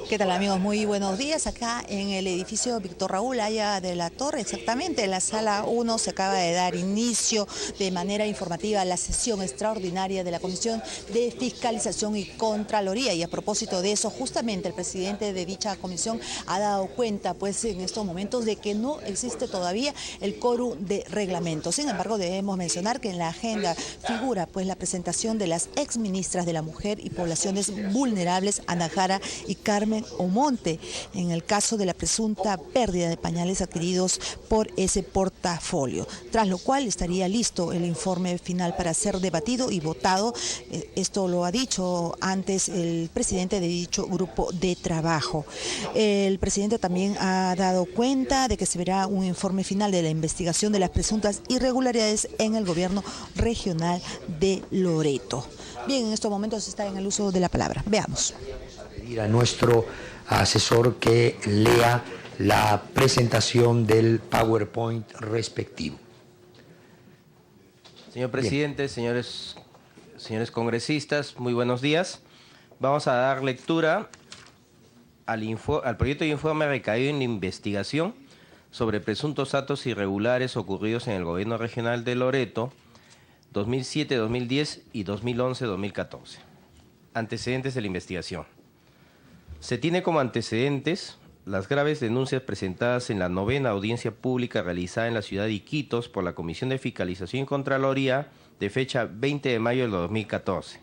¿Qué tal, amigos? Muy buenos días. Acá en el edificio Víctor Raúl Haya de la Torre, exactamente en la sala 1, se acaba de dar inicio de manera informativa a la sesión extraordinaria de la Comisión de Fiscalización y Contraloría. Y a propósito de eso, justamente el presidente de dicha comisión ha dado cuenta, pues, en estos momentos de que no existe todavía el quórum de reglamento. Sin embargo, debemos mencionar que en la agenda figura, pues, la presentación de las exministras de la Mujer y Poblaciones Vulnerables, Ana Jara y Carmen Omonte, en el caso de la presunta pérdida de pañales adquiridos por ese portafolio, tras lo cual estaría listo el informe final para ser debatido y votado. Esto lo ha dicho antes el presidente de dicho grupo de trabajo. El presidente también ha dado cuenta de que se verá un informe final de la investigación de las presuntas irregularidades en el gobierno regional de Loreto. Bien, en estos momentos está en el uso de la palabra. Veamos. Pedir a nuestro asesor que lea la presentación del PowerPoint respectivo. Señor presidente, señores congresistas, muy buenos días. Vamos a dar lectura al proyecto de informe recaído en la investigación sobre presuntos actos irregulares ocurridos en el gobierno regional de Loreto 2007, 2010 y 2011, 2014. Antecedentes de la investigación. Se tiene como antecedentes las graves denuncias presentadas en la 9ª audiencia pública realizada en la ciudad de Iquitos por la Comisión de Fiscalización y Contraloría de fecha 20 de mayo del 2014.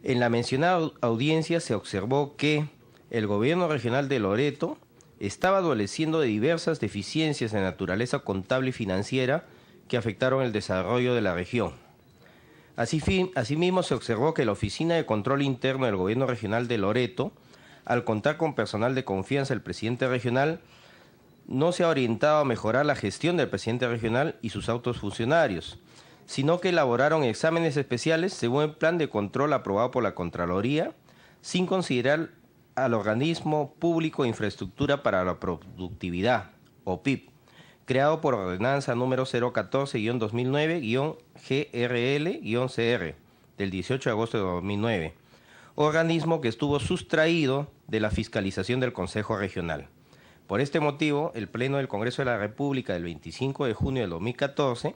En la mencionada audiencia se observó que el gobierno regional de Loreto estaba adoleciendo de diversas deficiencias de naturaleza contable y financiera que afectaron el desarrollo de la región. Asimismo, se observó que la Oficina de Control Interno del Gobierno Regional de Loreto, al contar con personal de confianza del presidente regional, no se ha orientado a mejorar la gestión del presidente regional y sus altos funcionarios, sino que elaboraron exámenes especiales según el plan de control aprobado por la Contraloría, sin considerar al Organismo Público de Infraestructura para la Productividad, OPIP, creado por Ordenanza número 014-2009-GRL-CR del 18 de agosto de 2009, organismo que estuvo sustraído de la fiscalización del Consejo Regional. Por este motivo, el Pleno del Congreso de la República del 25 de junio del 2014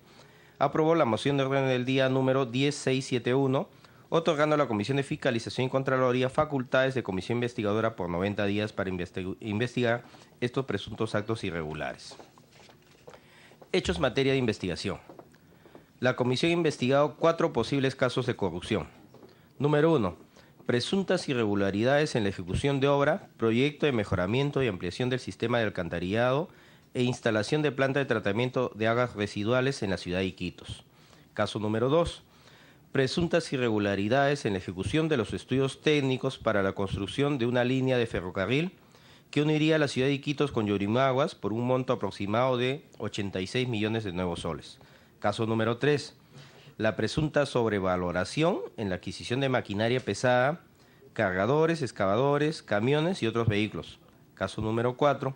aprobó la moción de orden del día número 10671, otorgando a la Comisión de Fiscalización y Contraloría facultades de comisión investigadora por 90 días para investigar estos presuntos actos irregulares. Hechos materia de investigación. La comisión ha investigado 4 posibles casos de corrupción. Número 1. Presuntas irregularidades en la ejecución de obra, proyecto de mejoramiento y ampliación del sistema de alcantarillado e instalación de planta de tratamiento de aguas residuales en la ciudad de Iquitos. Caso número 2. Presuntas irregularidades en la ejecución de los estudios técnicos para la construcción de una línea de ferrocarril que uniría la ciudad de Iquitos con Yurimaguas por un monto aproximado de 86 millones de nuevos soles. Caso número 3. La presunta sobrevaloración en la adquisición de maquinaria pesada, cargadores, excavadores, camiones y otros vehículos. Caso número 4.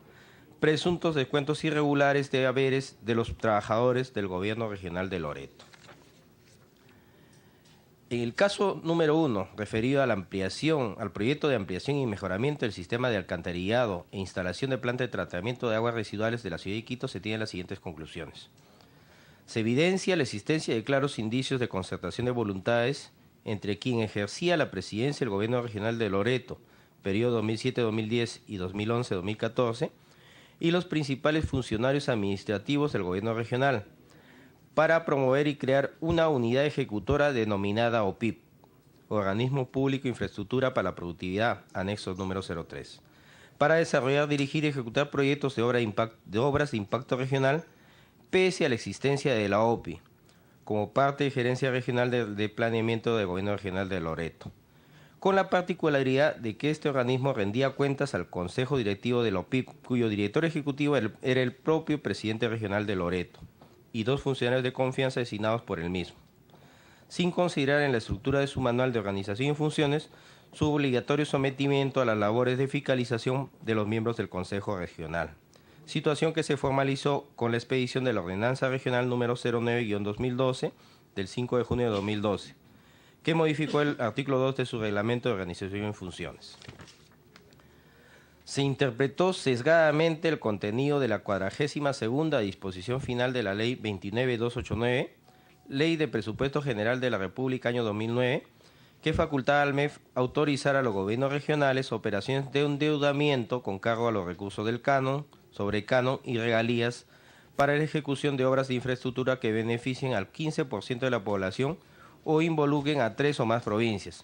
Presuntos descuentos irregulares de haberes de los trabajadores del gobierno regional de Loreto. En el caso número 1, referido a la ampliación, al proyecto de ampliación y mejoramiento del sistema de alcantarillado e instalación de planta de tratamiento de aguas residuales de la ciudad de Iquitos, se tienen las siguientes conclusiones. Se evidencia la existencia de claros indicios de concertación de voluntades entre quien ejercía la presidencia del gobierno regional de Loreto, periodo 2007-2010 y 2011-2014, y los principales funcionarios administrativos del gobierno regional, para promover y crear una unidad ejecutora denominada OPIP, Organismo Público de Infraestructura para la Productividad, anexo número 03, para desarrollar, dirigir y ejecutar proyectos de obras de impacto regional, pese a la existencia de la OPI, como parte de Gerencia Regional de Planeamiento del Gobierno Regional de Loreto, con la particularidad de que este organismo rendía cuentas al Consejo Directivo de la OPIP, cuyo director ejecutivo era el propio presidente regional de Loreto, y 2 funcionarios de confianza designados por el mismo, sin considerar en la estructura de su manual de organización y funciones su obligatorio sometimiento a las labores de fiscalización de los miembros del Consejo Regional, situación que se formalizó con la expedición de la Ordenanza Regional número 09-2012 del 5 de junio de 2012, que modificó el artículo 2 de su Reglamento de Organización y Funciones. se interpretó sesgadamente el contenido de la 42ª disposición final de la Ley 29289, Ley de Presupuesto General de la República año 2009, que facultaba al MEF autorizar a los gobiernos regionales operaciones de endeudamiento con cargo a los recursos del canon, sobrecanon y regalías para la ejecución de obras de infraestructura que beneficien al 15% de la población o involucren a 3 o más provincias.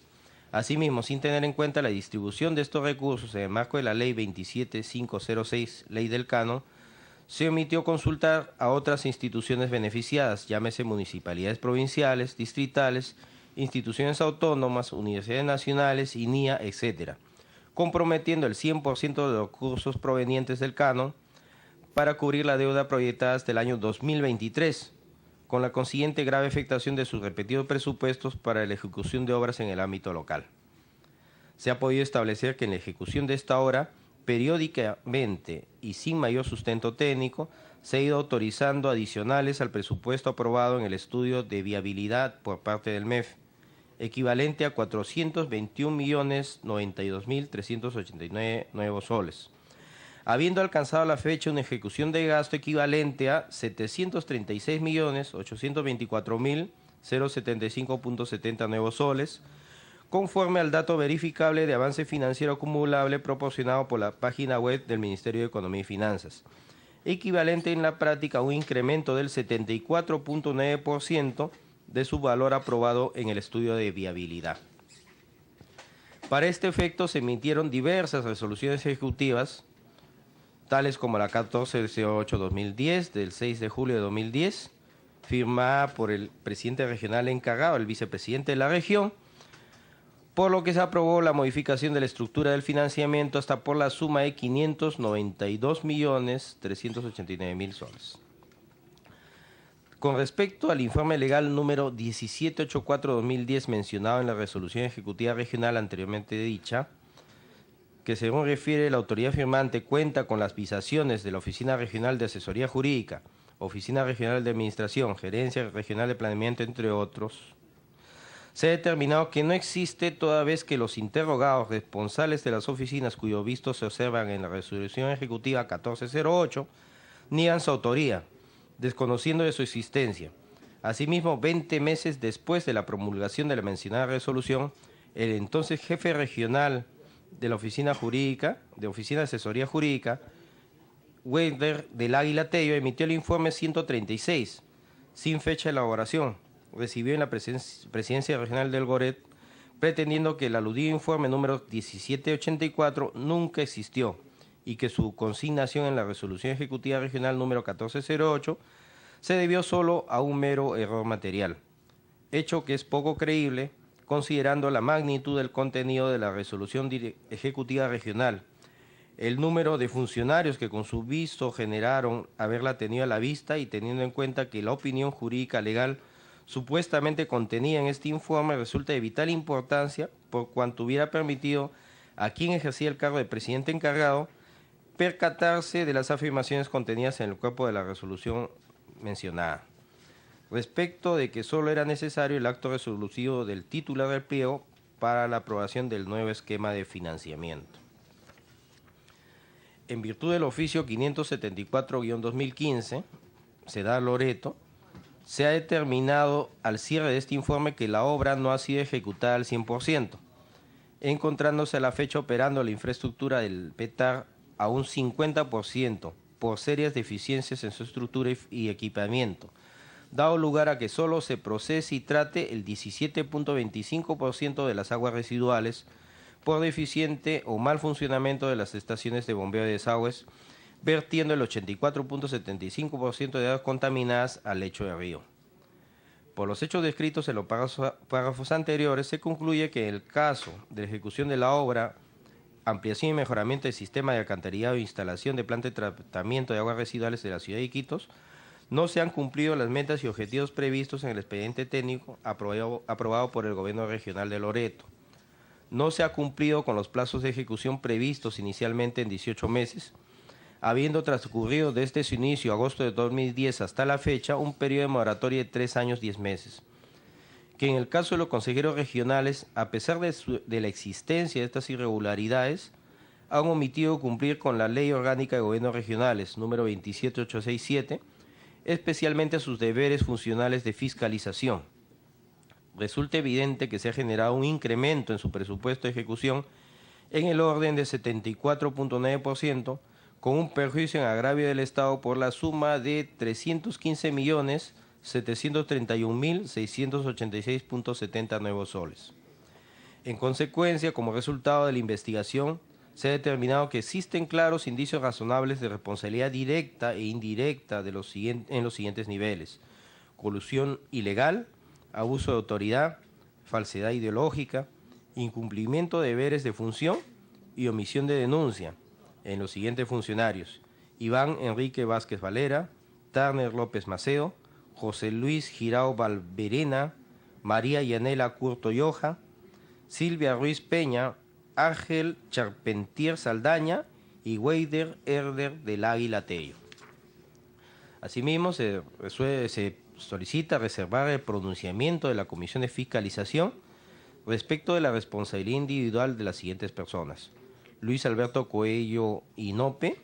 Asimismo, sin tener en cuenta la distribución de estos recursos en el marco de la Ley 27506, Ley del Canon, se omitió consultar a otras instituciones beneficiadas, llámese municipalidades provinciales, distritales, instituciones autónomas, universidades nacionales, INIA, etc., comprometiendo el 100% de los recursos provenientes del canon para cubrir la deuda proyectada hasta el año 2023, con la consiguiente grave afectación de sus respectivos presupuestos para la ejecución de obras en el ámbito local. Se ha podido establecer que en la ejecución de esta obra, periódicamente y sin mayor sustento técnico, se ha ido autorizando adicionales al presupuesto aprobado en el estudio de viabilidad por parte del MEF, equivalente a 421.092.389 nuevos soles, habiendo alcanzado a la fecha una ejecución de gasto equivalente a 736.824.075.70 nuevos soles, conforme al dato verificable de avance financiero acumulable proporcionado por la página web del Ministerio de Economía y Finanzas, equivalente en la práctica a un incremento del 74.9% de su valor aprobado en el estudio de viabilidad. Para este efecto se emitieron diversas resoluciones ejecutivas, tales como la 1408-2010 del 6 de julio de 2010, firmada por el presidente regional encargado, el vicepresidente de la región, por lo que se aprobó la modificación de la estructura del financiamiento hasta por la suma de 592.389.000 soles. Con respecto al informe legal número 1784-2010 mencionado en la resolución ejecutiva regional anteriormente dicha, que según refiere la autoridad firmante cuenta con las visaciones de la Oficina Regional de Asesoría Jurídica, Oficina Regional de Administración, Gerencia Regional de Planeamiento, entre otros, se ha determinado que no existe toda vez que los interrogados responsables de las oficinas cuyo visto se observan en la resolución ejecutiva 1408 niegan su autoría, desconociendo de su existencia. Asimismo, 20 meses después de la promulgación de la mencionada resolución, el entonces jefe regional de la Oficina Jurídica, de Oficina de Asesoría Jurídica, Wender del Águila Tello, emitió el informe 136, sin fecha de elaboración, recibió en la Presidencia Regional del Goret, pretendiendo que el aludido informe número 1784 nunca existió y que su consignación en la Resolución Ejecutiva Regional número 1408 se debió solo a un mero error material, hecho que es poco creíble considerando la magnitud del contenido de la Resolución Ejecutiva Regional, el número de funcionarios que con su visto generaron haberla tenido a la vista y teniendo en cuenta que la opinión jurídica legal supuestamente contenida en este informe resulta de vital importancia por cuanto hubiera permitido a quien ejercía el cargo de presidente encargado percatarse de las afirmaciones contenidas en el cuerpo de la resolución mencionada, respecto de que solo era necesario el acto resolutivo del titular del pliego para la aprobación del nuevo esquema de financiamiento. En virtud del oficio 574-2015, SEDAR Loreto, se ha determinado al cierre de este informe que la obra no ha sido ejecutada al 100%, encontrándose a la fecha operando la infraestructura del PETAR a un 50% por serias deficiencias en su estructura y equipamiento, dado lugar a que solo se procese y trate el 17.25% de las aguas residuales por deficiente o mal funcionamiento de las estaciones de bombeo de desagües, vertiendo el 84.75% de aguas contaminadas al lecho del río. Por los hechos descritos en los párrafos anteriores, se concluye que en el caso de la ejecución de la obra, ampliación y mejoramiento del sistema de alcantarillado e instalación de planta de tratamiento de aguas residuales de la ciudad de Iquitos, no se han cumplido las metas y objetivos previstos en el expediente técnico aprobado por el Gobierno Regional de Loreto. No se ha cumplido con los plazos de ejecución previstos inicialmente en 18 meses, habiendo transcurrido desde su inicio, agosto de 2010, hasta la fecha, un periodo de moratoria de 3 años 10 meses. Que en el caso de los consejeros regionales, a pesar de la existencia de estas irregularidades, han omitido cumplir con la Ley Orgánica de Gobiernos Regionales, número 27867, especialmente sus deberes funcionales de fiscalización. Resulta evidente que se ha generado un incremento en su presupuesto de ejecución en el orden de 74.9%, con un perjuicio en agravio del Estado por la suma de 315.731.686.70 nuevos soles. En consecuencia, como resultado de la investigación, se ha determinado que existen claros indicios razonables de responsabilidad directa e indirecta en los siguientes niveles: colusión ilegal, abuso de autoridad, falsedad ideológica, incumplimiento de deberes de función y omisión de denuncia en los siguientes funcionarios: Iván Enrique Vázquez Valera, Turner López Macedo, José Luis Girao Valverena, María Yanela Curto Yoja, Silvia Ruiz Peña, Ángel Charpentier Saldaña y Weider Herder del Águila Tello. Asimismo, se solicita reservar el pronunciamiento de la Comisión de Fiscalización respecto de la responsabilidad individual de las siguientes personas: Luis Alberto Coello Inope,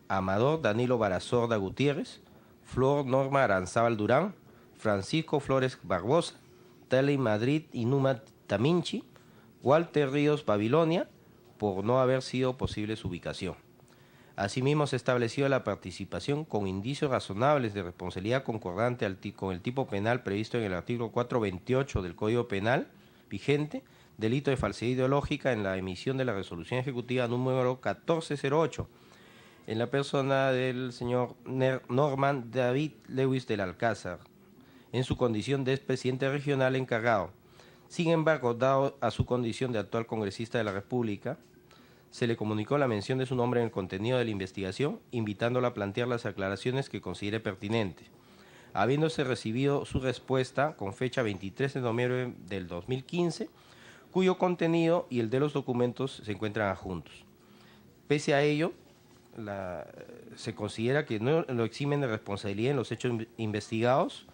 Amador Danilo Barazorda Gutiérrez, Flor Norma Aranzábal Durán, Francisco Flores Barbosa, Tele Madrid Inuma Taminchi, Walter Ríos Babilonia, por no haber sido posible su ubicación. Asimismo, se estableció la participación con indicios razonables de responsabilidad concordante con el tipo penal previsto en el artículo 428 del Código Penal vigente, delito de falsedad ideológica, en la emisión de la resolución ejecutiva número 1408, en la persona del señor Norman David Lewis del Alcázar, en su condición de expresidente regional encargado. Sin embargo, dado a su condición de actual congresista de la República, se le comunicó la mención de su nombre en el contenido de la investigación, invitándola a plantear las aclaraciones que considere pertinentes. Habiéndose recibido su respuesta con fecha 23 de noviembre del 2015, cuyo contenido y el de los documentos se encuentran adjuntos. Pese a ello, se considera que no lo eximen de responsabilidad en los hechos investigados,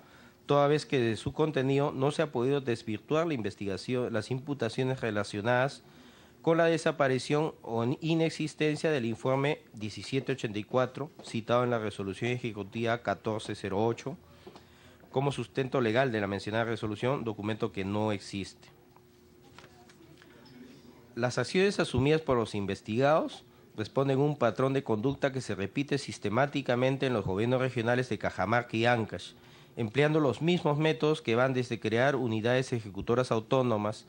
toda vez que de su contenido no se ha podido desvirtuar la investigación, las imputaciones relacionadas con la desaparición o inexistencia del informe 1784, citado en la resolución ejecutiva 1408, como sustento legal de la mencionada resolución, documento que no existe. Las acciones asumidas por los investigados responden a un patrón de conducta que se repite sistemáticamente en los gobiernos regionales de Cajamarca y Ancash, empleando los mismos métodos que van desde crear unidades ejecutoras autónomas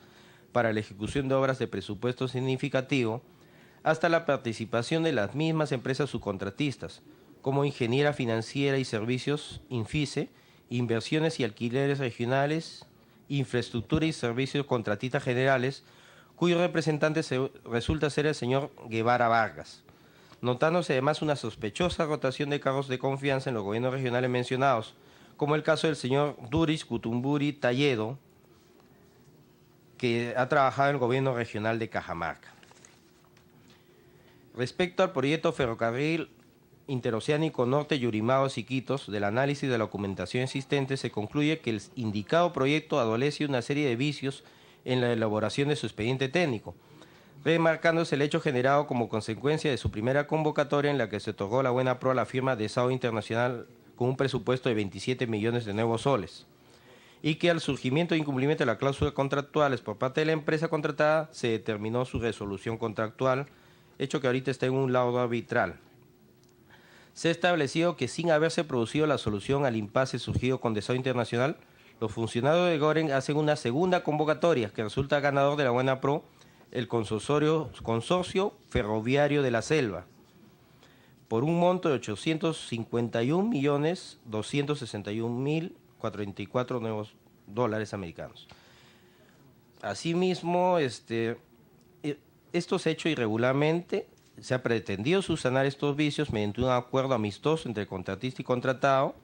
para la ejecución de obras de presupuesto significativo hasta la participación de las mismas empresas subcontratistas, como Ingeniera Financiera y Servicios, Infice, Inversiones y Alquileres Regionales, Infraestructura y Servicios Contratistas Generales, cuyo representante resulta ser el señor Guevara Vargas, notándose además una sospechosa rotación de cargos de confianza en los gobiernos regionales mencionados, como el caso del señor Duris Cutumburi Talledo, que ha trabajado en el gobierno regional de Cajamarca. Respecto al proyecto ferrocarril interoceánico Norte Yurimao-Siquitos, del análisis de la documentación existente se concluye que el indicado proyecto adolece una serie de vicios en la elaboración de su expediente técnico, remarcándose el hecho generado como consecuencia de su primera convocatoria en la que se otorgó la buena pro a la firma de SAO Internacional con un presupuesto de 27 millones de nuevos soles, y que al surgimiento e incumplimiento de las cláusulas contractuales por parte de la empresa contratada se determinó su resolución contractual, hecho que ahorita está en un laudo arbitral. Se ha establecido que sin haberse producido la solución al impasse surgido con Desao Internacional, los funcionarios de Goren hacen una segunda convocatoria que resulta ganador de la buena pro el Consorcio Ferroviario de la Selva, por un monto de 851.261.044 nuevos dólares americanos. Asimismo, estos hechos irregularmente se ha pretendido subsanar estos vicios mediante un acuerdo amistoso entre contratista y contratado.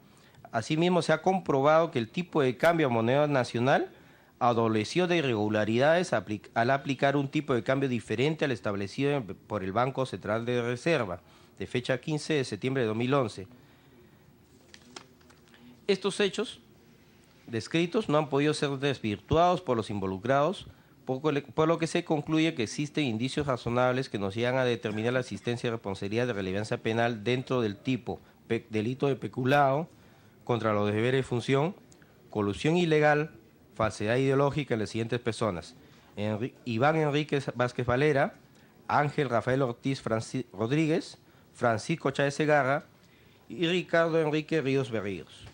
Asimismo, se ha comprobado que el tipo de cambio a moneda nacional adoleció de irregularidades al aplicar un tipo de cambio diferente al establecido por el Banco Central de Reserva, de fecha 15 de septiembre de 2011. Estos hechos descritos no han podido ser desvirtuados por los involucrados por lo que se concluye que existen indicios razonables que nos llevan a determinar la existencia de responsabilidad de relevancia penal dentro del tipo delito de peculado contra los deberes de función, colusión ilegal, falsedad ideológica en las siguientes personas: Iván Enrique Vázquez Valera, Ángel Rafael Ortiz Rodríguez, Francisco Chávez Segarra y Ricardo Enrique Ríos Berríos.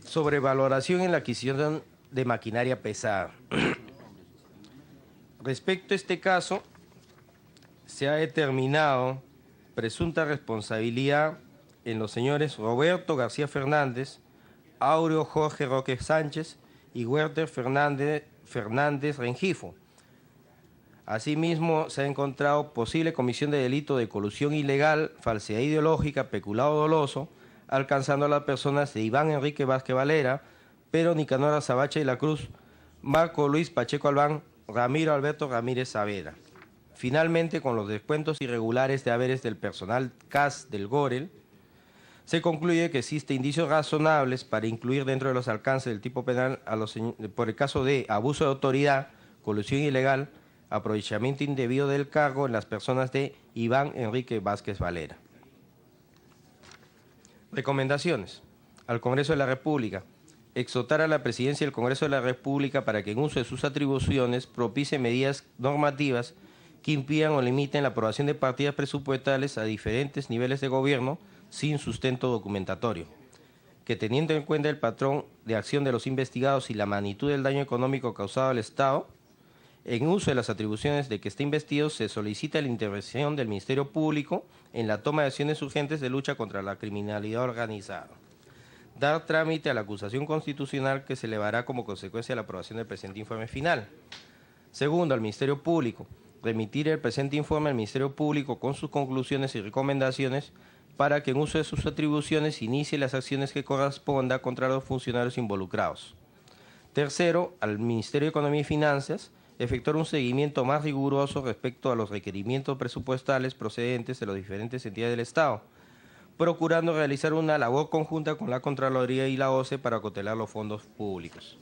Sobrevaloración en la adquisición de maquinaria pesada. Respecto a este caso, se ha determinado presunta responsabilidad en los señores Roberto García Fernández, Aureo Jorge Roque Sánchez y Werther Fernández Rengifo. Asimismo, se ha encontrado posible comisión de delito de colusión ilegal, falsedad ideológica, peculado doloso, alcanzando a las personas de Iván Enrique Vázquez Valera, Pedro Nicanor Azabache de la Cruz, Marco Luis Pacheco Albán, Ramiro Alberto Ramírez Saavedra. Finalmente, con los descuentos irregulares de haberes del personal CAS del Gorel, se concluye que existe indicios razonables para incluir dentro de los alcances del tipo penal por el caso de abuso de autoridad, colusión ilegal, aprovechamiento indebido del cargo en las personas de Iván Enrique Vázquez Valera. Recomendaciones al Congreso de la República. Exhortar a la Presidencia del Congreso de la República para que en uso de sus atribuciones propicie medidas normativas que impidan o limiten la aprobación de partidas presupuestales a diferentes niveles de gobierno sin sustento documentatorio. Que teniendo en cuenta el patrón de acción de los investigados y la magnitud del daño económico causado al Estado, en uso de las atribuciones de que esté investido, se solicita la intervención del Ministerio Público en la toma de acciones urgentes de lucha contra la criminalidad organizada. Dar trámite a la acusación constitucional que se elevará como consecuencia de la aprobación del presente informe final. Segundo, al Ministerio Público, remitir el presente informe al Ministerio Público con sus conclusiones y recomendaciones para que en uso de sus atribuciones inicie las acciones que corresponda contra los funcionarios involucrados. Tercero, al Ministerio de Economía y Finanzas, efectuar un seguimiento más riguroso respecto a los requerimientos presupuestales procedentes de las diferentes entidades del Estado, procurando realizar una labor conjunta con la Contraloría y la OCE para acotelar los fondos públicos.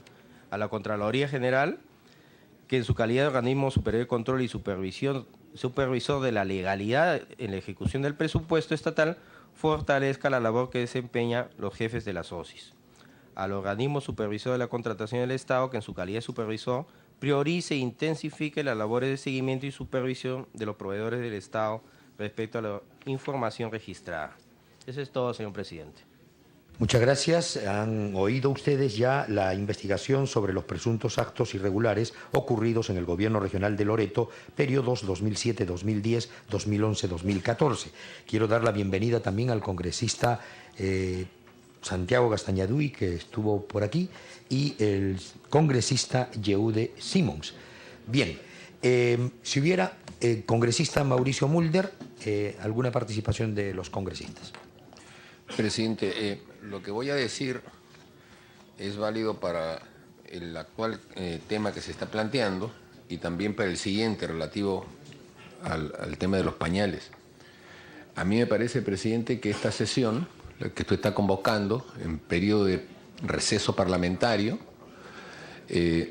A la Contraloría General, que en su calidad de organismo superior de control y supervisor de la legalidad en la ejecución del presupuesto estatal, fortalezca la labor que desempeñan los jefes de las OSIs. Al organismo supervisor de la contratación del Estado, que en su calidad de supervisor priorice e intensifique las labores de seguimiento y supervisión de los proveedores del Estado respecto a la información registrada. Eso es todo, señor presidente. Muchas gracias. Han oído ustedes ya la investigación sobre los presuntos actos irregulares ocurridos en el Gobierno Regional de Loreto, periodos 2007-2010, 2011-2014. Quiero dar la bienvenida también al congresista Santiago Gastañaduy, que estuvo por aquí, y el congresista Yehude Simons. Bien, si hubiera, congresista Mauricio Mulder, ¿alguna participación de los congresistas? Presidente, lo que voy a decir es válido para el actual tema que se está planteando y también para el siguiente relativo al tema de los pañales. A mí me parece, presidente, que esta sesión, la que usted está convocando en periodo de receso parlamentario,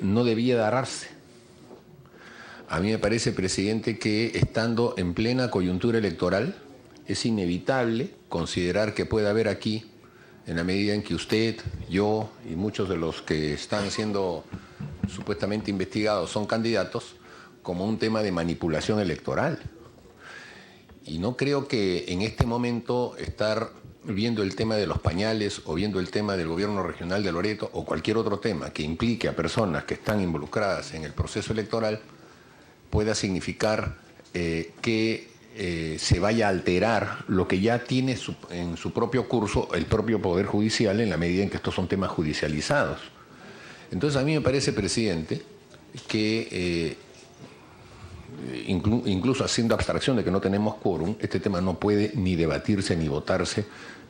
no debía darse. A mí me parece, presidente, que estando en plena coyuntura electoral, es inevitable considerar que puede haber aquí, en la medida en que usted, yo y muchos de los que están siendo supuestamente investigados son candidatos, como un tema de manipulación electoral. Y no creo que en este momento estar viendo el tema de los pañales o viendo el tema del gobierno regional de Loreto o cualquier otro tema que implique a personas que están involucradas en el proceso electoral pueda significar que se vaya a alterar lo que ya tiene en su propio curso el propio Poder Judicial en la medida en que estos son temas judicializados. Entonces a mí me parece, presidente, que incluso haciendo abstracción de que no tenemos quórum, este tema no puede ni debatirse ni votarse,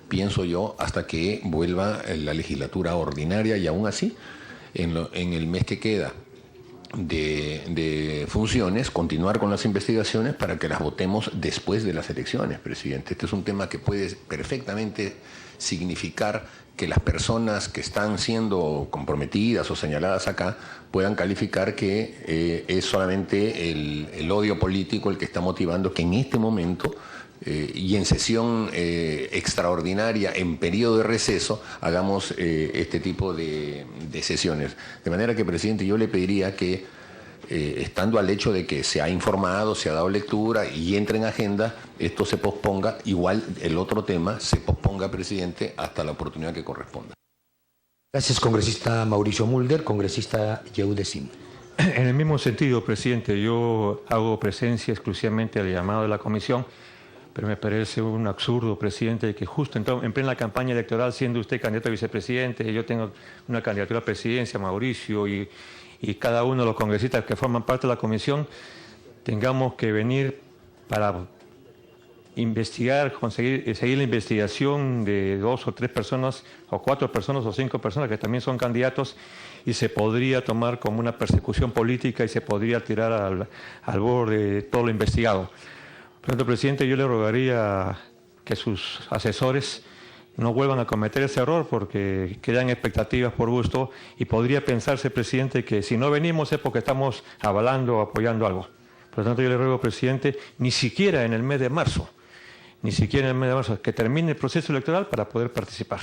pienso yo, hasta que vuelva la legislatura ordinaria y aún así, en el mes que queda de funciones, continuar con las investigaciones para que las votemos después de las elecciones, presidente. Este es un tema que puede perfectamente significar que las personas que están siendo comprometidas o señaladas acá puedan calificar que es solamente el odio político el que está motivando que en este momento y en sesión extraordinaria, en periodo de receso, hagamos este tipo de sesiones. De manera que, presidente, yo le pediría que, estando al hecho de que se ha informado, se ha dado lectura y entra en agenda, esto se posponga, igual el otro tema se posponga, presidente, hasta la oportunidad que corresponda. Gracias, congresista Mauricio Mulder. Congresista Yehude Simón. En el mismo sentido, presidente, yo hago presencia exclusivamente al llamado de la comisión, pero me parece un absurdo, presidente, que justo en plena campaña electoral, siendo usted candidato a vicepresidente, yo tengo una candidatura a presidencia, Mauricio, y cada uno de los congresistas que forman parte de la comisión, tengamos que venir para investigar, seguir la investigación de 2 o 3 personas, o 4 personas o 5 personas que también son candidatos, y se podría tomar como una persecución política y se podría tirar al borde de todo lo investigado. Por lo tanto, presidente, yo le rogaría que sus asesores no vuelvan a cometer ese error porque crean expectativas por gusto y podría pensarse, presidente, que si no venimos es porque estamos avalando o apoyando algo. Por lo tanto, yo le ruego, presidente, ni siquiera en el mes de marzo, que termine el proceso electoral para poder participar.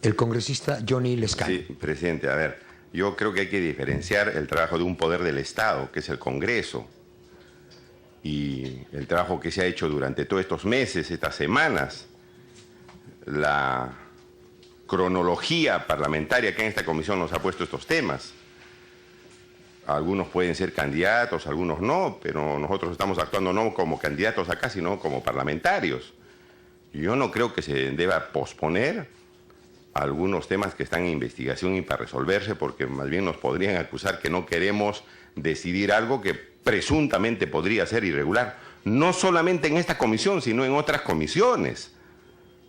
El congresista Johnny Lescano. Sí, presidente, a ver, yo creo que hay que diferenciar el trabajo de un poder del Estado, que es el Congreso, y el trabajo que se ha hecho durante todos estos meses, estas semanas, la cronología parlamentaria que en esta comisión nos ha puesto estos temas. Algunos pueden ser candidatos, algunos no, pero nosotros estamos actuando no como candidatos acá, sino como parlamentarios. Yo no creo que se deba posponer algunos temas que están en investigación y para resolverse, porque más bien nos podrían acusar que no queremos decidir algo que presuntamente podría ser irregular, no solamente en esta comisión, sino en otras comisiones,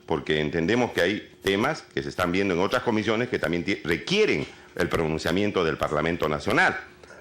porque entendemos que hay temas que se están viendo en otras comisiones que también requieren el pronunciamiento del Parlamento Nacional.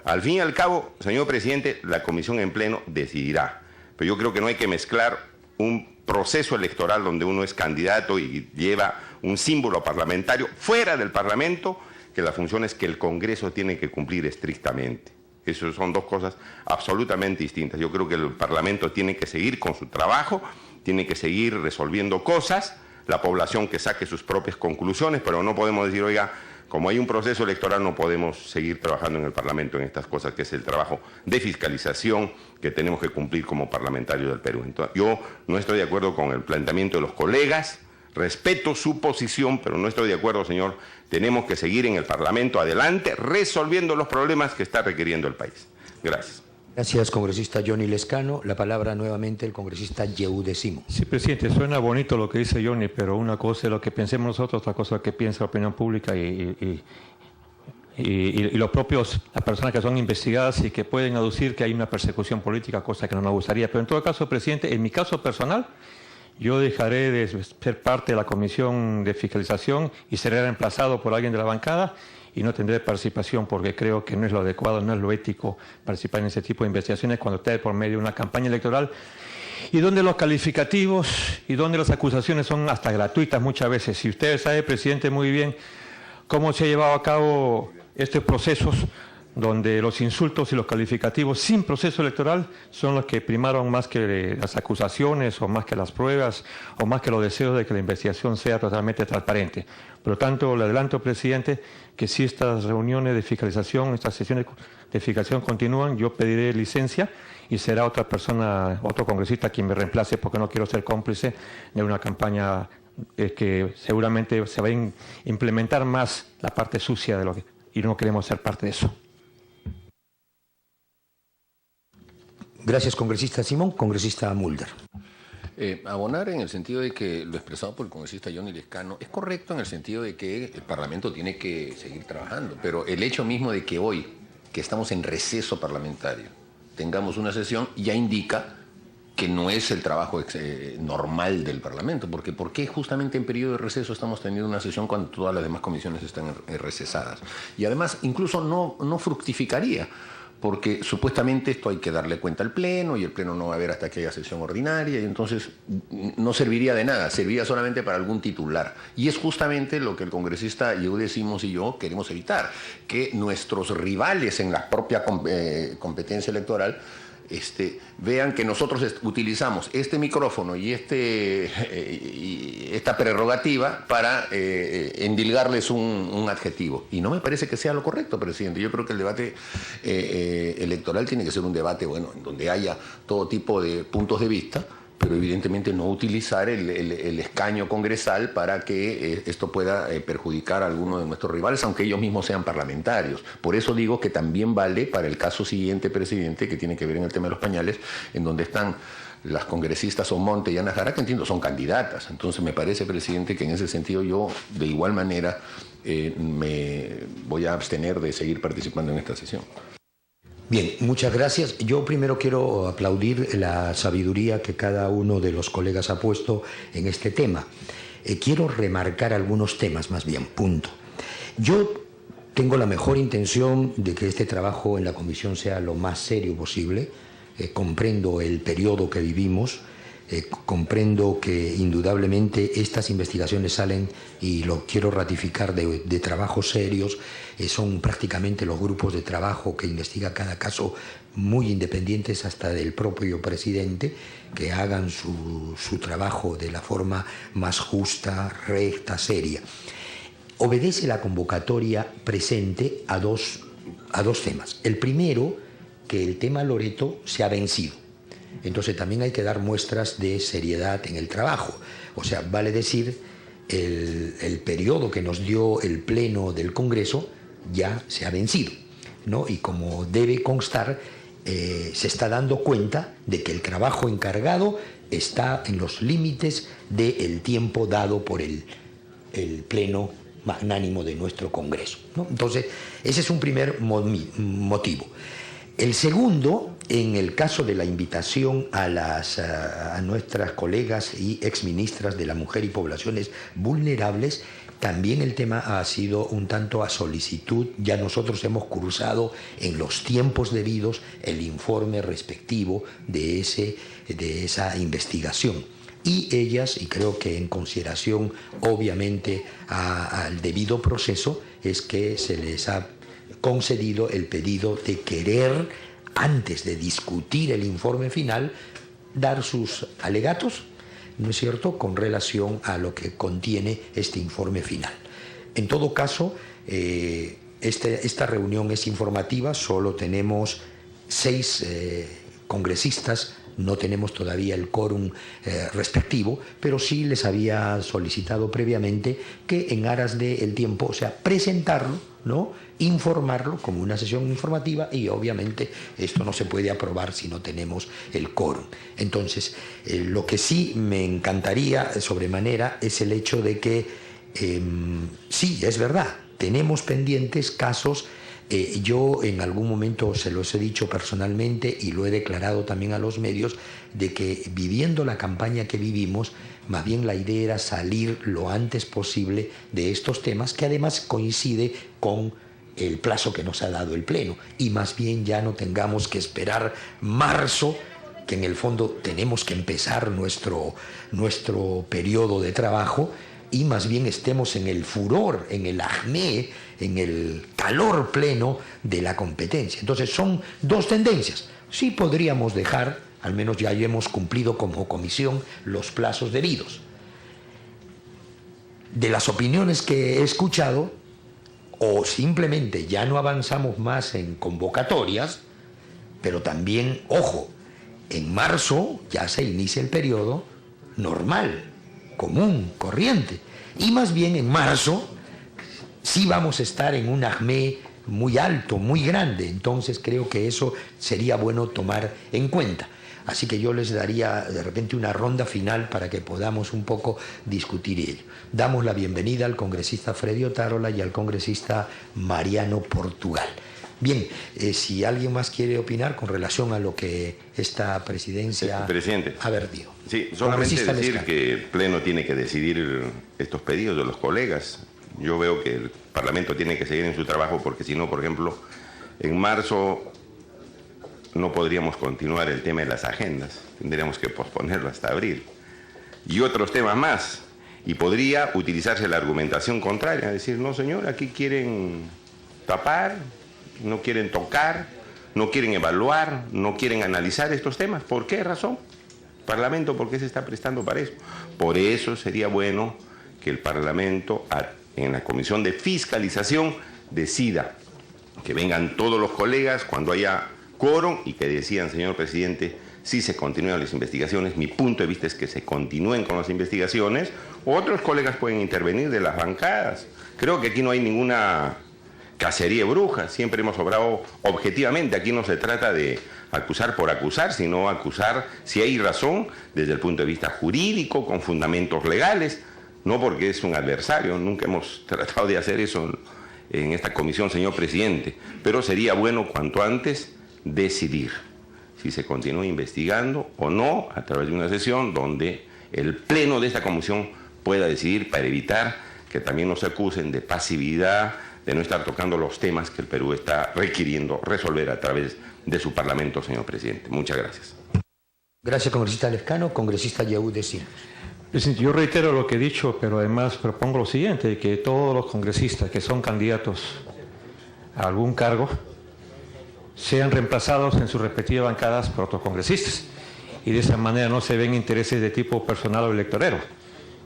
Al fin y al cabo, señor presidente, la comisión en pleno decidirá, pero yo creo que no hay que mezclar un proceso electoral donde uno es candidato y lleva un símbolo parlamentario fuera del Parlamento, que la función es que el Congreso tiene que cumplir estrictamente. Esas son dos cosas absolutamente distintas. Yo creo que el Parlamento tiene que seguir con su trabajo, tiene que seguir resolviendo cosas, la población que saque sus propias conclusiones, pero no podemos decir, oiga, como hay un proceso electoral no podemos seguir trabajando en el Parlamento en estas cosas, que es el trabajo de fiscalización que tenemos que cumplir como parlamentarios del Perú. Entonces, yo no estoy de acuerdo con el planteamiento de los colegas, respeto su posición, pero no estoy de acuerdo, señor. Tenemos que seguir en el Parlamento adelante, resolviendo los problemas que está requiriendo el país. Gracias. Gracias, congresista Johnny Lescano. La palabra nuevamente el congresista Yehude Simón. Sí, presidente, suena bonito lo que dice Johnny, pero una cosa es lo que pensemos nosotros, otra cosa es lo que piensa la opinión pública y los propios, las personas que son investigadas y que pueden aducir que hay una persecución política, cosa que no nos gustaría. Pero en todo caso, presidente, en mi caso personal, yo dejaré de ser parte de la comisión de fiscalización y seré reemplazado por alguien de la bancada y no tendré participación porque creo que no es lo adecuado, no es lo ético participar en ese tipo de investigaciones cuando esté por medio de una campaña electoral y donde los calificativos y donde las acusaciones son hasta gratuitas muchas veces. Si usted sabe, presidente, muy bien cómo se ha llevado a cabo estos procesos donde los insultos y los calificativos sin proceso electoral son los que primaron más que las acusaciones o más que las pruebas o más que los deseos de que la investigación sea totalmente transparente. Por lo tanto, le adelanto, presidente, que si estas reuniones de fiscalización, estas sesiones de fiscalización continúan, yo pediré licencia y será otra persona, otro congresista quien me reemplace porque no quiero ser cómplice de una campaña que seguramente se va a implementar más la parte sucia de lo que, y no queremos ser parte de eso. Gracias, congresista Simón. Congresista Mulder. Abonar en el sentido de que lo expresado por el congresista Johnny Lescano es correcto en el sentido de que el Parlamento tiene que seguir trabajando, pero el hecho mismo de que hoy, que estamos en receso parlamentario, tengamos una sesión ya indica que no es el trabajo normal del Parlamento, porque ¿por qué justamente en periodo de receso estamos teniendo una sesión cuando todas las demás comisiones están recesadas? Y además incluso no fructificaría, porque supuestamente esto hay que darle cuenta al Pleno y el Pleno no va a haber hasta que haya sesión ordinaria y entonces no serviría de nada, serviría solamente para algún titular. Y es justamente lo que el congresista Decimos y yo queremos evitar, que nuestros rivales en la propia competencia electoral vean que nosotros utilizamos este micrófono y esta prerrogativa para endilgarles un adjetivo. Y no me parece que sea lo correcto, presidente. Yo creo que el debate electoral tiene que ser un debate, bueno, en donde haya todo tipo de puntos de vista, pero evidentemente no utilizar el escaño congresal para que esto pueda perjudicar a alguno de nuestros rivales, aunque ellos mismos sean parlamentarios. Por eso digo que también vale para el caso siguiente, presidente, que tiene que ver en el tema de los pañales, en donde están las congresistas Omonte y Ana Jara, que entiendo son candidatas. Entonces me parece, presidente, que en ese sentido yo, de igual manera, me voy a abstener de seguir participando en esta sesión. Bien, muchas gracias. Yo primero quiero aplaudir la sabiduría que cada uno de los colegas ha puesto en este tema. Quiero remarcar algunos temas, más bien, punto. Yo tengo la mejor intención de que este trabajo en la comisión sea lo más serio posible. Comprendo el periodo que vivimos, comprendo que indudablemente estas investigaciones salen, y lo quiero ratificar, de trabajos serios. Son prácticamente los grupos de trabajo que investigan cada caso muy independientes hasta del propio presidente, que hagan su trabajo de la forma más justa, recta, seria. Obedece la convocatoria presente a dos temas. El primero, que el tema Loreto se ha vencido. Entonces también hay que dar muestras de seriedad en el trabajo. O sea, vale decir, el periodo que nos dio el Pleno del Congreso ya se ha vencido, ¿no? Y como debe constar, se está dando cuenta de que el trabajo encargado está en los límites del tiempo dado por el Pleno magnánimo de nuestro Congreso, ¿no? Entonces, ese es un primer motivo. El segundo, en el caso de la invitación a nuestras colegas y exministras de la Mujer y Poblaciones Vulnerables, también el tema ha sido un tanto a solicitud. Ya nosotros hemos cursado en los tiempos debidos el informe respectivo de esa investigación. Y ellas, y creo que en consideración obviamente al debido proceso, es que se les ha concedido el pedido de querer, antes de discutir el informe final, dar sus alegatos, ¿no es cierto?, con relación a lo que contiene este informe final. En todo caso, esta reunión es informativa, solo tenemos 6 congresistas, no tenemos todavía el quórum respectivo, pero sí les había solicitado previamente que en aras del tiempo, o sea, presentarlo, ¿no?, informarlo como una sesión informativa, y obviamente esto no se puede aprobar si no tenemos el quórum. Entonces, lo que sí me encantaría sobremanera es el hecho de que, sí, es verdad, tenemos pendientes casos. Yo en algún momento se los he dicho personalmente y lo he declarado también a los medios, de que viviendo la campaña que vivimos, más bien la idea era salir lo antes posible de estos temas, que además coincide con el plazo que nos ha dado el Pleno, y más bien ya no tengamos que esperar marzo, que en el fondo tenemos que empezar nuestro periodo de trabajo, y más bien estemos en el furor, en el acné, en el calor pleno de la competencia. Entonces son dos tendencias. Sí podríamos dejar, al menos ya hemos cumplido como comisión los plazos debidos. De las opiniones que he escuchado, o simplemente ya no avanzamos más en convocatorias, pero también, ojo, en marzo ya se inicia el periodo normal, común, corriente, y más bien en marzo sí vamos a estar en un acmé muy alto, muy grande. Entonces creo que eso sería bueno tomar en cuenta. Así que yo les daría de repente una ronda final para que podamos un poco discutir ello. Damos la bienvenida al congresista Freddy Otárola y al congresista Mariano Portugal. Bien, si alguien más quiere opinar con relación a lo que esta presidencia ha vertido. Sí, solamente decir que el Pleno tiene que decidir estos pedidos de los colegas. Yo veo que el Parlamento tiene que seguir en su trabajo, porque si no, por ejemplo, en marzo no podríamos continuar el tema de las agendas, tendríamos que posponerlo hasta abril. Y otros temas más, y podría utilizarse la argumentación contraria, decir, no señor, aquí quieren tapar, no quieren tocar, no quieren evaluar, no quieren analizar estos temas. ¿Por qué razón? Parlamento, ¿por qué se está prestando para eso? Por eso sería bueno que el Parlamento, en la Comisión de Fiscalización, decida que vengan todos los colegas cuando haya quórum y que decidan, señor presidente, si se continúan las investigaciones. Mi punto de vista es que se continúen con las investigaciones. Otros colegas pueden intervenir de las bancadas. Creo que aquí no hay ninguna cacería de brujas. Siempre hemos obrado objetivamente. Aquí no se trata de acusar por acusar, sino acusar si hay razón desde el punto de vista jurídico, con fundamentos legales, no porque es un adversario. Nunca hemos tratado de hacer eso en esta comisión, señor presidente. Pero sería bueno cuanto antes decidir si se continúa investigando o no a través de una sesión donde el pleno de esta comisión pueda decidir, para evitar que también nos acusen de pasividad, de no estar tocando los temas que el Perú está requiriendo resolver a través de su Parlamento, señor presidente. Muchas gracias. Gracias, congresista Lescano. Congresista Yehud Simons. Presidente, yo reitero lo que he dicho, pero además propongo lo siguiente, que todos los congresistas que son candidatos a algún cargo sean reemplazados en sus respectivas bancadas por otros congresistas, y de esa manera no se ven intereses de tipo personal o electorero.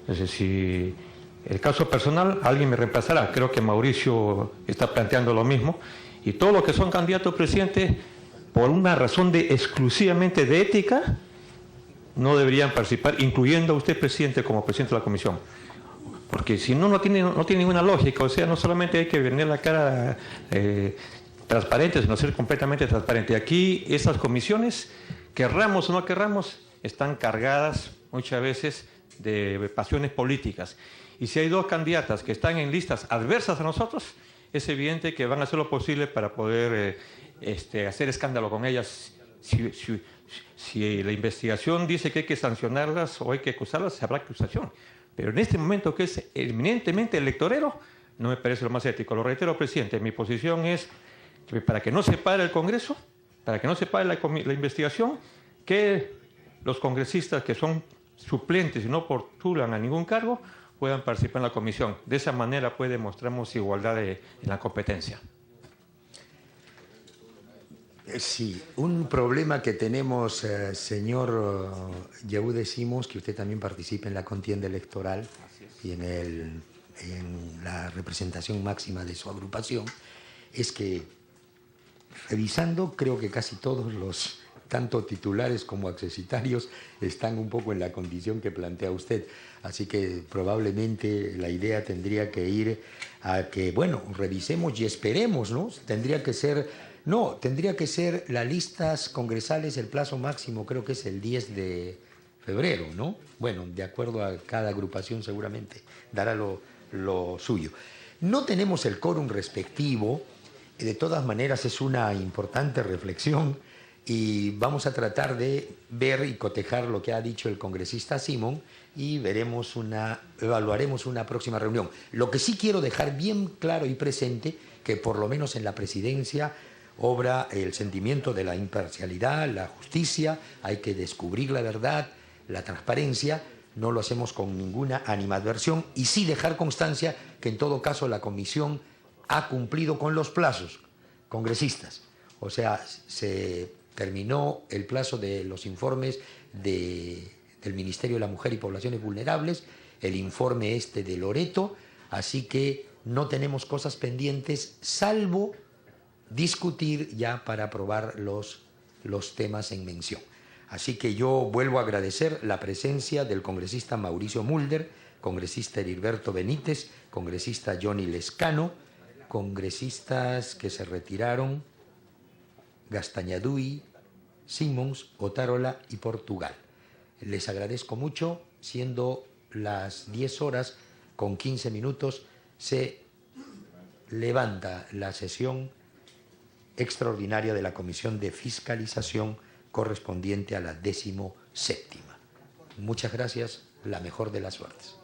Es decir, si el caso personal, alguien me reemplazará. Creo que Mauricio está planteando lo mismo, y todos los que son candidatos a presidente, por una razón exclusivamente de ética, no deberían participar, incluyendo a usted, presidente, como presidente de la comisión. Porque si no, no tiene ninguna lógica. O sea, no solamente hay que venir la cara transparente, sino ser completamente transparente. Aquí, esas comisiones, querramos o no querramos, están cargadas muchas veces de pasiones políticas. Y si hay dos candidatas que están en listas adversas a nosotros, es evidente que van a hacer lo posible para poder hacer escándalo con ellas. Si la investigación dice que hay que sancionarlas o hay que acusarlas, habrá acusación. Pero en este momento, que es eminentemente electorero, no me parece lo más ético. Lo reitero, presidente, mi posición es que para que no se pare el Congreso, para que no se pare la investigación, que los congresistas que son suplentes y no postulan a ningún cargo puedan participar en la comisión. De esa manera pues demostramos igualdad en la competencia. Sí, un problema que tenemos, señor Yehud Simons, que usted también participe en la contienda electoral y en la representación máxima de su agrupación, es que revisando, creo que casi todos los, tanto titulares como accesitarios, están un poco en la condición que plantea usted. Así que probablemente la idea tendría que ir a que, bueno, revisemos y esperemos, ¿no? Tendría que ser las listas congresales, el plazo máximo creo que es el 10 de febrero, ¿no? Bueno, de acuerdo a cada agrupación seguramente dará lo suyo. No tenemos el quórum respectivo, de todas maneras es una importante reflexión y vamos a tratar de ver y cotejar lo que ha dicho el congresista Simón y evaluaremos una próxima reunión. Lo que sí quiero dejar bien claro y presente, que por lo menos en la presidencia obra el sentimiento de la imparcialidad, la justicia, hay que descubrir la verdad, la transparencia, no lo hacemos con ninguna animadversión, y sí dejar constancia que en todo caso la comisión ha cumplido con los plazos congresistas. O sea, se terminó el plazo de los informes del Ministerio de la Mujer y Poblaciones Vulnerables, el informe de Loreto, así que no tenemos cosas pendientes, salvo discutir ya para aprobar los temas en mención. Así que yo vuelvo a agradecer la presencia del congresista Mauricio Mulder, congresista Heriberto Benítez, congresista Johnny Lescano, congresistas que se retiraron, Gastañadui, Simons, Otárola y Portugal. Les agradezco mucho, siendo las 10 horas con 15 minutos, se levanta la sesión extraordinaria de la Comisión de Fiscalización correspondiente a la 17ª. Muchas gracias, la mejor de las suertes.